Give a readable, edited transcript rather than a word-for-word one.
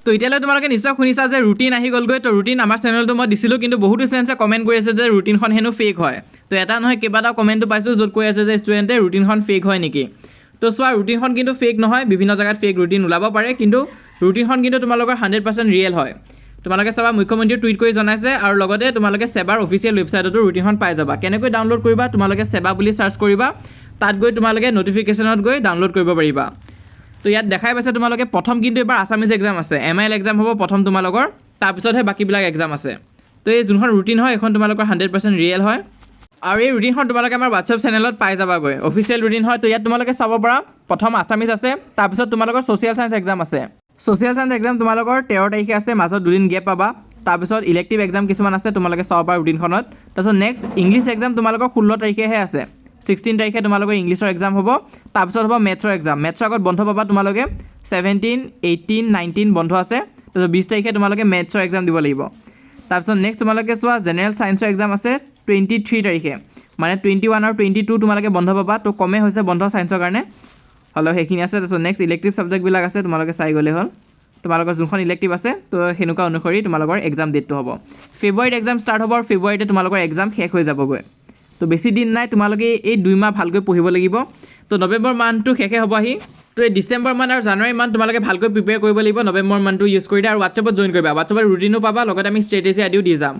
তো এতিয়ালৈ তোমালোকে নিশ্চয় শুনিছা যে ৰুটিন আহি গ'লগৈ। তো ৰুটিন আমাৰ চেনেলটো মই দিছিলোঁ, কিন্তু বহুতো ষ্টুডেণ্টছে কমেণ্ট কৰি আছে যে ৰুটিনখন হেনো ফেক হয়। তো এটা নহয় কেইবাটাও কমেণ্টটো পাইছোঁ য'ত কৈ আছে যে ষ্টুডেণ্টে ৰুটিনখন ফেক হয় নেকি। তো চোৱা, ৰুটিনখন কিন্তু ফেক নহয়। বিভিন্ন জেগাত ফেক ৰুটিন ওলাব পাৰে, কিন্তু ৰুটিনখন কিন্তু তোমালোকৰ 100% ৰিয়েল হয়। তোমালোকে চাবা, মুখ্যমন্ত্ৰীয়ে টুইট কৰি জনাইছে, আৰু লগতে তোমালোকে সেবাৰ অফিচিয়েল ৱেবছাইটতো ৰুটিনখন পাই যাবা। কেনেকৈ ডাউনলোড কৰিবা? তোমালোকে সেবা বুলি চাৰ্চ কৰিবা, তাত গৈ তোমালোকে নটিফিকেশ্যনত গৈ ডাউনলোড কৰিব পাৰিবা। তো ইয়াত দেখাই পাইছে তোমালোকে প্ৰথম কিন্তু এবাৰ আছামিজ এক্সাম আছে, MIL এক্সাম হ'ব প্ৰথম তোমালোকৰ, তাৰপিছতহে বাকীবিলাক এক্সাম আছে। তো এই যোনখন ৰুটিন হয় এইখন তোমালোকৰ 100% ৰিয়েল হয়, আৰু এই ৰুটিনখন তোমালোকে আমাৰ হোৱাটছএপ চেনেলত পাই যাবাগৈ। অফিচিয়েল ৰুটিন হয়। তো ইয়াত তোমালোকে চাব পাৰা, প্ৰথম আছামিজ আছে, তাৰপিছত তোমালোকৰ ছ'চিয়েল চায়েন্স এক্সাম আছে। ছ'চিয়েল চায়েন্স এক্সাম তোমালোকৰ 13 তাৰিখে আছে, মাজত দুদিন গেপ পাবা। তাৰপিছত ইলেক্টিভ এক্সাম কিছুমান আছে, তোমালোকে চাব পাৰা ৰুটিনখনত। তাৰপিছত নেক্সট ইংলিছ এক্সাম তোমালোকৰ 16 তাৰিখেহে আছে। 16 তাৰিখে তোমালোকৰ ইংলিছৰ এক্সাম হ'ব। তাৰপিছত হ'ব মেথছৰ এক্সাম। মেথছৰ আগত বন্ধ পাবা তোমালোকে 17, 18, 19 বন্ধ আছে। তাৰপিছত 20 তাৰিখে তোমালোকে মেথছৰ এক্সাম দিব লাগিব। তাৰপিছত নেক্সট তোমালোকে চোৱা, জেনেৰেল ছায়েন্সৰ এক্সাম আছে 23 তাৰিখে, মানে 21 আৰু 22 তোমালোকে বন্ধ পাবা। তো কমেই হৈছে বন্ধ ছায়েন্সৰ কাৰণে, হ'লেও সেইখিনি আছে। তাৰপিছত নেক্সট ইলেক্টিভ ছাবজেক্টবিলাক আছে, তোমালোকে চাই গ'লে হ'ল। তোমালোকৰ যোনখন ইলেক্টিভ আছে, তো সেনেকুৱা অনুসৰি তোমালোকৰ এক্সাম ডেটটো হ'ব। ফেব্ৰুৱাৰীত এক্সাম ষ্টাৰ্ট হ'ব, আৰু ফেব্ৰুৱাৰীতে তোমালোকৰ এক্সাম শেষ হৈ যাবগৈ। তো বেছি দিন নাই, তোমালোকে এই 2 মাহ ভালকৈ পঢ়িব লাগিব। তো নৱেম্বৰ মান্থটো শেষে হ'ব আহি। তো এই ডিচেম্বৰ মান্থ আৰু জানুৱাৰী মান্থ তোমালোকে ভালকৈ প্ৰিপেয়াৰ কৰিব লাগিব। নৱেম্বৰ মান্থটো ইউজ কৰি দিয়া, আৰু হোৱাটছএপত জইন কৰিবা। হোৱাটছএপত ৰুটিনো পাবা, লগতে আমি ষ্ট্ৰেটেজি আদিও দি যাম।